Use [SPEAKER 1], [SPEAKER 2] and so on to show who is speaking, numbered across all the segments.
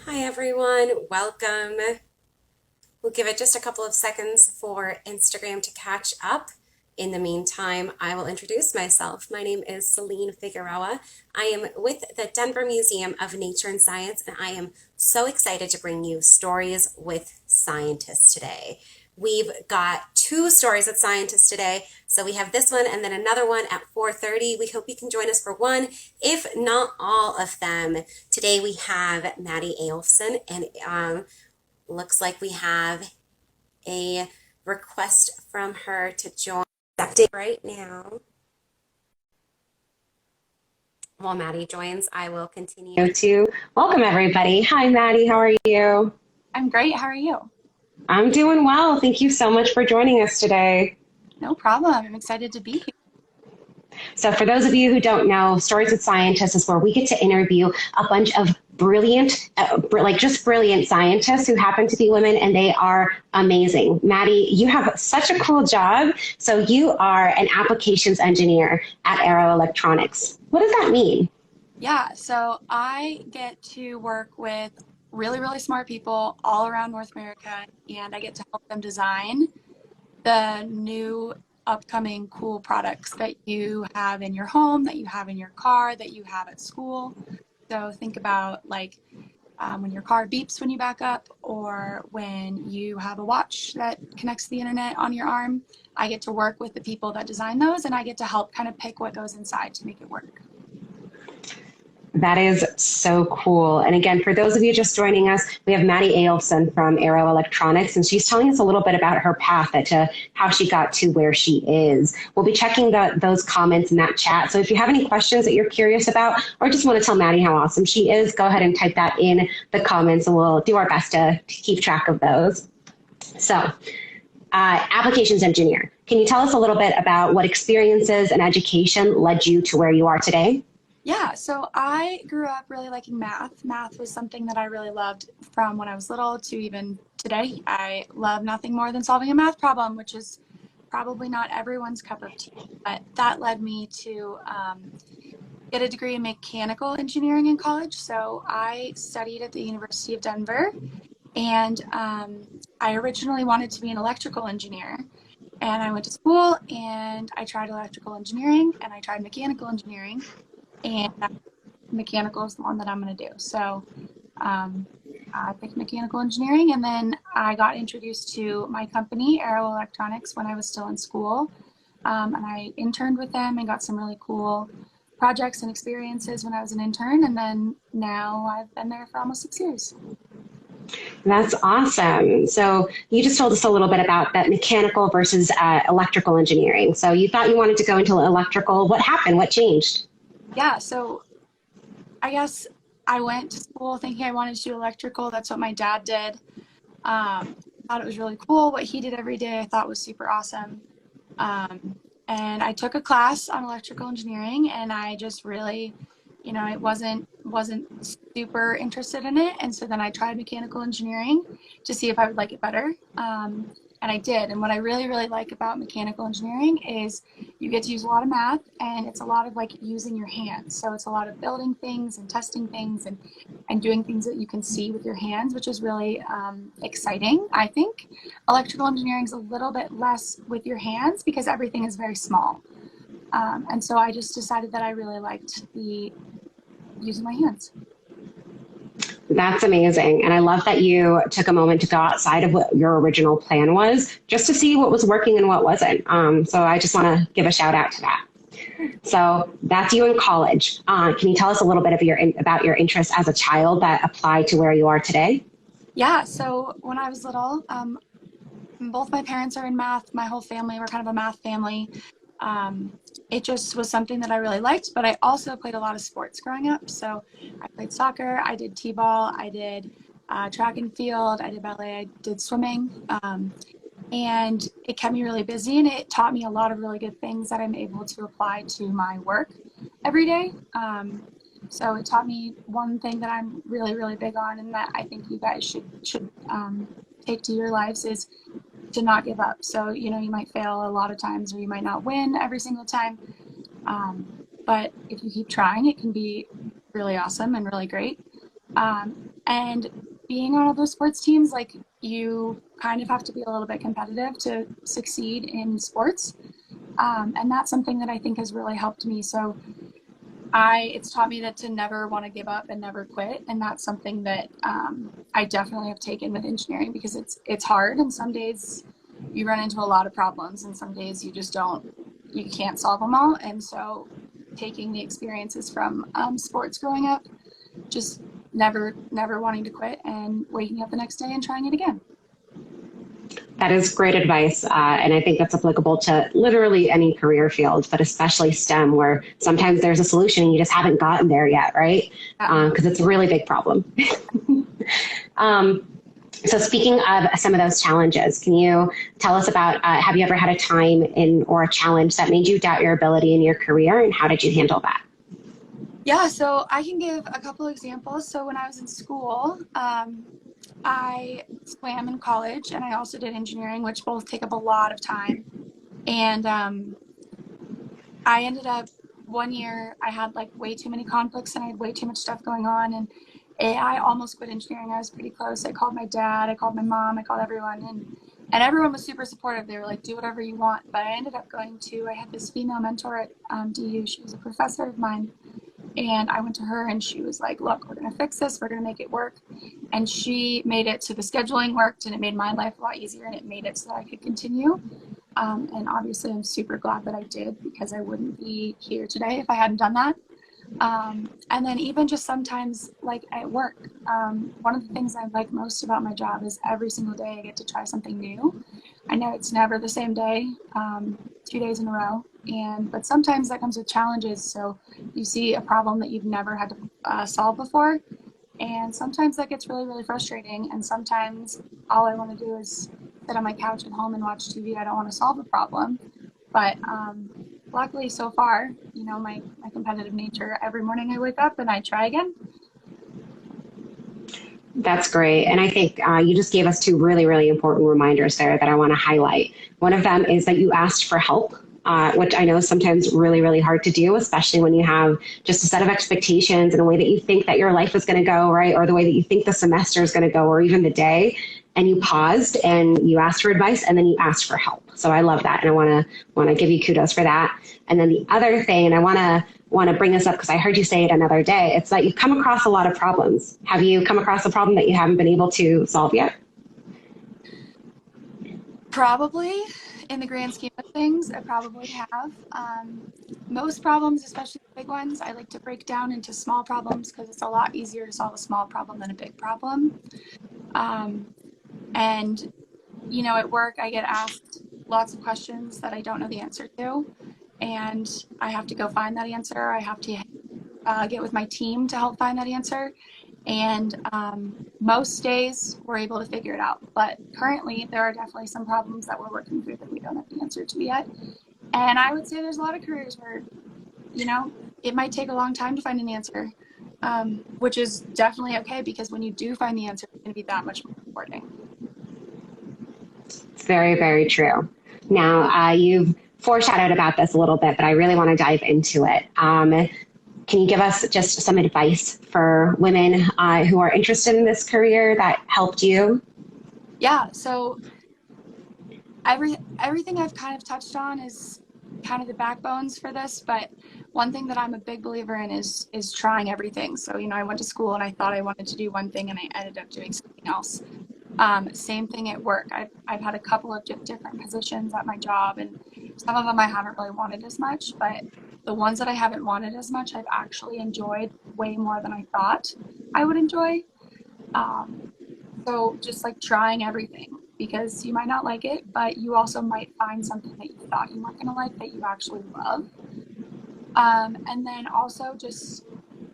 [SPEAKER 1] Hi everyone, welcome. We'll give it just a couple of seconds for Instagram to catch up. In the meantime, I will introduce myself. My name is Celine Figueroa. I am with the Denver Museum of Nature and Science, and I am so excited to bring you stories with scientists today. We've got two stories with scientists today. So we have this one and then another one at 4:30. We hope you can join us for one, if not all of them. Today we have Maddie Eyolfson, and looks like we have a request from her to join. Accepting right now. While Maddie joins, I will continue to welcome everybody. Hi, Maddie. How are you?
[SPEAKER 2] I'm great. How are you?
[SPEAKER 1] I'm doing well. Thank you so much for joining us today.
[SPEAKER 2] No problem. I'm excited to be here.
[SPEAKER 1] So, for those of you who don't know, Stories with Scientists is where we get to interview a bunch of brilliant, just brilliant scientists who happen to be women, and they are amazing. Maddie, you have such a cool job. So, you are an applications engineer at Aero Electronics. What does that mean?
[SPEAKER 2] Yeah, so I get to work with really, really smart people all around North America, and I get to help them design the new upcoming cool products that you have in your home, that you have in your car, that you have at school. So think about when your car beeps when you back up, or when you have a watch that connects to the internet on your arm. I get to work with the people that design those, and I get to help kind of pick what goes inside to make it work.
[SPEAKER 1] That is so cool. And again, for those of you just joining us, we have Maddie Eyolfson from Aero Electronics, and she's telling us a little bit about her path to how she got to where she is. We'll be checking those comments in that chat. So if you have any questions that you're curious about, or just want to tell Maddie how awesome she is, go ahead and type that in the comments, and we'll do our best to keep track of those. So, applications engineer, can you tell us a little bit about what experiences and education led you to where you are today?
[SPEAKER 2] Yeah, so I grew up really liking math. Math was something that I really loved from when I was little to even today. I love nothing more than solving a math problem, which is probably not everyone's cup of tea. But that led me to get a degree in mechanical engineering in college. So I studied at the University of Denver, and I originally wanted to be an electrical engineer. And I went to school and I tried electrical engineering and I tried mechanical engineering, and mechanical is the one that I'm going to do. So I picked mechanical engineering, and then I got introduced to my company, Aero Electronics, when I was still in school. And I interned with them and got some really cool projects and experiences when I was an intern. And then now I've been there for almost 6 years.
[SPEAKER 1] That's awesome. So you just told us a little bit about that mechanical versus electrical engineering. So you thought you wanted to go into electrical. What happened? What changed?
[SPEAKER 2] Yeah, so I guess I went to school thinking I wanted to do electrical. That's what my dad did. Thought it was really cool. What he did every day I thought was super awesome. Um, and I took a class on electrical engineering, and I just really, it wasn't super interested in it. And so then I tried mechanical engineering to see if I would like it better. And I did. And what I really, really like about mechanical engineering is you get to use a lot of math, and it's a lot of like using your hands. So it's a lot of building things and testing things, and doing things that you can see with your hands, which is really exciting, I think. Electrical engineering is a little bit less with your hands because everything is very small. And so I just decided that I really liked the using my hands.
[SPEAKER 1] That's amazing. And I love that you took a moment to go outside of what your original plan was just to see what was working and what wasn't. So I just want to give a shout out to that. So that's you in college. Can you tell us a little bit about your interests as a child that apply to where you are today?
[SPEAKER 2] Yeah, so when I was little, both my parents are in math. My whole family, we're kind of a math family. It just was something that I really liked, but I also played a lot of sports growing up. So I played soccer, I did t-ball, I did track and field, I did ballet, I did swimming. And it kept me really busy, and it taught me a lot of really good things that I'm able to apply to my work every day. So it taught me one thing that I'm really, really big on, and that I think you guys should take to your lives, is to not give up. So, you might fail a lot of times, or you might not win every single time. But if you keep trying, it can be really awesome and really great. And being on other sports teams, like you kind of have to be a little bit competitive to succeed in sports. And that's something that I think has really helped me. So it's taught me that to never want to give up and never quit. And that's something that I definitely have taken with engineering, because it's hard. And some days you run into a lot of problems, and some days you can't solve them all. And so taking the experiences from sports growing up, just never wanting to quit and waking up the next day and trying it again.
[SPEAKER 1] That is great advice. And I think that's applicable to literally any career field, but especially STEM, where sometimes there's a solution and you just haven't gotten there yet, right? Because it's a really big problem. So speaking of some of those challenges, can you tell us about, have you ever had a time or a challenge that made you doubt your ability in your career, and how did you handle that?
[SPEAKER 2] Yeah, so I can give a couple examples. So when I was in school, I swam in college, and I also did engineering, which both take up a lot of time. And I ended up one year, I had like way too many conflicts and I had way too much stuff going on. And I almost quit engineering. I was pretty close. I called my dad, I called my mom, I called everyone, and everyone was super supportive. They were like, do whatever you want. But I ended up I had this female mentor at DU. She was a professor of mine. And I went to her and she was like, look, we're going to fix this. We're going to make it work. And she made it so the scheduling worked, and it made my life a lot easier, and it made it so that I could continue. And obviously I'm super glad that I did, because I wouldn't be here today if I hadn't done that. And then even just sometimes like at work, one of the things I like most about my job is every single day I get to try something new. I know it's never the same day, 2 days in a row, but sometimes that comes with challenges. So you see a problem that you've never had to solve before, and sometimes that gets really, really frustrating. And sometimes all I want to do is sit on my couch at home and watch TV. I don't want to solve a problem. But luckily, so far, my competitive nature, every morning I wake up and I try again.
[SPEAKER 1] That's great. And I think you just gave us two really, really important reminders there that I want to highlight. One of them is that you asked for help, which I know is sometimes really, really hard to do, especially when you have just a set of expectations and a way that you think that your life is going to go, right? Or the way that you think the semester is going to go, or even the day. And you paused and you asked for advice, and then you asked for help. So I love that. And I want to give you kudos for that. And then the other thing, and I want to bring this up because I heard you say it another day, it's that you've come across a lot of problems. Have you come across a problem that you haven't been able to solve yet?
[SPEAKER 2] Probably. In the grand scheme of things, I probably have. Most problems, especially the big ones, I like to break down into small problems, because it's a lot easier to solve a small problem than a big problem. And, at work, I get asked lots of questions that I don't know the answer to, and I have to go find that answer. I have to get with my team to help find that answer. And most days we're able to figure it out. But currently, there are definitely some problems that we're working through that we don't have the answer to yet. And I would say there's a lot of careers where, it might take a long time to find an answer, which is definitely okay, because when you do find the answer, it's going to be that much more rewarding.
[SPEAKER 1] It's very, very true. Now, you've foreshadowed about this a little bit, but I really want to dive into it. Can you give us just some advice for women who are interested in this career that helped you?
[SPEAKER 2] Yeah, so everything I've kind of touched on is kind of the backbones for this, but one thing that I'm a big believer in is trying everything. So, I went to school and I thought I wanted to do one thing, and I ended up doing something else. Same thing at work. I've had a couple of different positions at my job, and some of them I haven't really wanted as much, but the ones that I haven't wanted as much, I've actually enjoyed way more than I thought I would enjoy. So just like trying everything, because you might not like it, but you also might find something that you thought you weren't going to like that you actually love. And then also just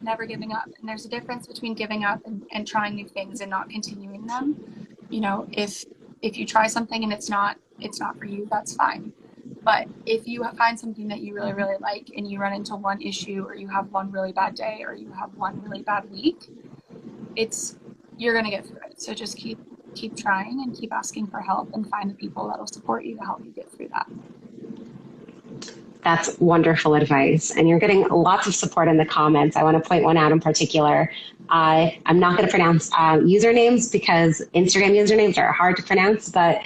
[SPEAKER 2] never giving up. And there's a difference between giving up and trying new things and not continuing them. If you try something and it's not for you, that's fine. But if you find something that you really, really like, and you run into one issue, or you have one really bad day, or you have one really bad week, you're going to get through it. So just keep trying and keep asking for help, and find the people that will support you to help you get through that.
[SPEAKER 1] That's wonderful advice. And you're getting lots of support in the comments. I want to point one out in particular. I'm not going to pronounce usernames because Instagram usernames are hard to pronounce, but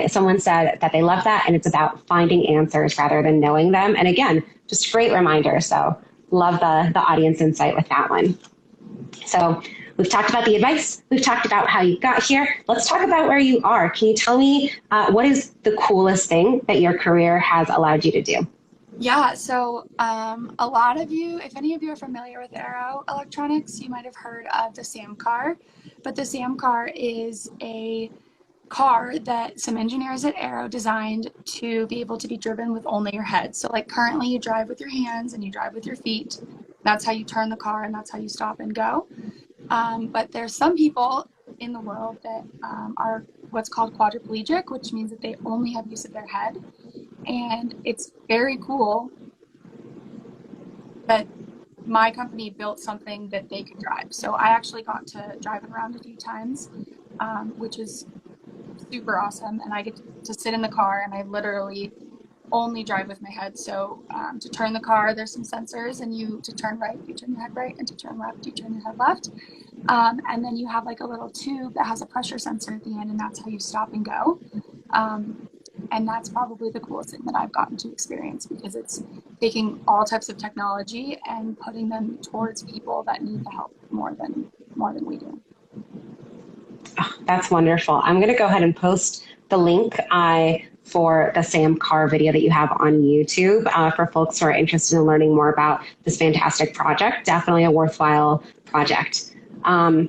[SPEAKER 1] someone said that they love that and it's about finding answers rather than knowing them. And again, just a great reminder. So love the audience insight with that one. So we've talked about the advice. We've talked about how you got here. Let's talk about where you are. Can you tell me what is the coolest thing that your career has allowed you to do?
[SPEAKER 2] Yeah, so a lot of you, if any of you are familiar with aero electronics, you might have heard of the Samcar. But the Samcar is a car that some engineers at Aero designed to be able to be driven with only your head. So like currently you drive with your hands and you drive with your feet. That's how you turn the car and that's how you stop and go. But there's some people in the world that are what's called quadriplegic, which means that they only have use of their head. And it's very cool that my company built something that they could drive. So I actually got to drive it around a few times, which is super awesome. And I get to sit in the car and I literally only drive with my head. So to turn the car, there's some sensors, and to turn right, you turn your head right, and to turn left, you turn your head left. And then you have like a little tube that has a pressure sensor at the end, and that's how you stop and go. And that's probably the coolest thing that I've gotten to experience, because it's taking all types of technology and putting them towards people that need the help more than we do.
[SPEAKER 1] Oh, that's wonderful. I'm going to go ahead and post the link for the Samcar video that you have on YouTube for folks who are interested in learning more about this fantastic project. Definitely a worthwhile project. So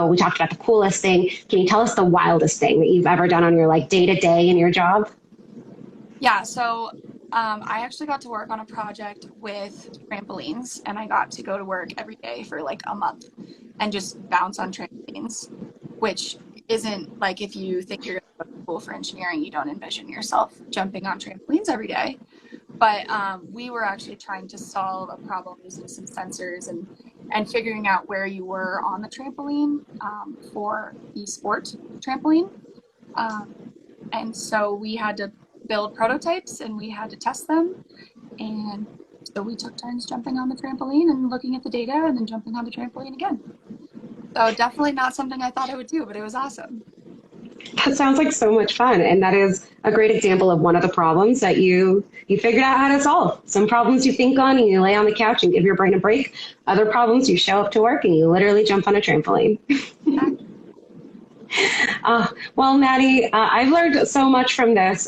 [SPEAKER 1] we talked about the coolest thing. Can you tell us the wildest thing that you've ever done on your like day-to-day in your job?
[SPEAKER 2] Yeah, so I actually got to work on a project with trampolines, and I got to go to work every day for like a month and just bounce on trampolines, which isn't like, if you think you're going to go to school for engineering, you don't envision yourself jumping on trampolines every day. But we were actually trying to solve a problem using some sensors and figuring out where you were on the trampoline for the sport trampoline. And so we had to build prototypes and we had to test them. And so we took turns jumping on the trampoline and looking at the data and then jumping on the trampoline again. So definitely not something I thought I would do, but it was awesome.
[SPEAKER 1] That sounds like so much fun. And that is a great example of one of the problems that you figured out how to solve. Some problems you think on and you lay on the couch and give your brain a break. Other problems you show up to work and you literally jump on a trampoline. Well, Maddie, I've learned so much from this.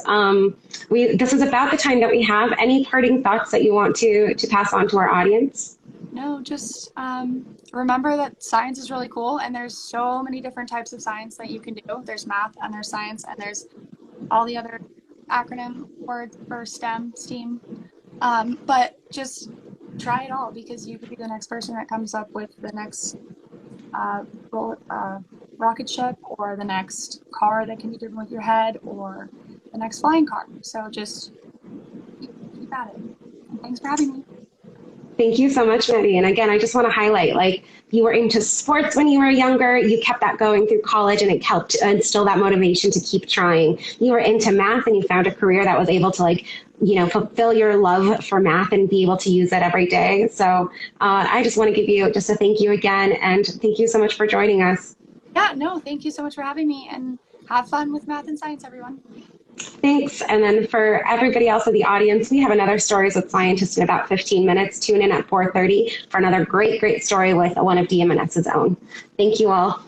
[SPEAKER 1] This is about the time that we have. Any parting thoughts that you want to pass on to our audience?
[SPEAKER 2] No, just remember that science is really cool, and there's so many different types of science that you can do. There's math, and there's science, and there's all the other acronym words for STEM. But just try it all, because you could be the next person that comes up with the next rocket ship, or the next car that can be driven with your head, or the next flying car. So just keep at it. And thanks for having me.
[SPEAKER 1] Thank you so much, Maddie. And again, I just want to highlight, like, you were into sports when you were younger. You kept that going through college, and it helped instill that motivation to keep trying. You were into math, and you found a career that was able to, like, fulfill your love for math and be able to use that every day. So I just want to give you just a thank you again. And thank you so much for joining us.
[SPEAKER 2] Yeah, no, thank you so much for having me, and have fun with math and science, everyone.
[SPEAKER 1] Thanks. And then for everybody else in the audience, we have another Stories with Scientists in about 15 minutes. Tune in at 4:30 for another great story with one of DMNS's own. Thank you all.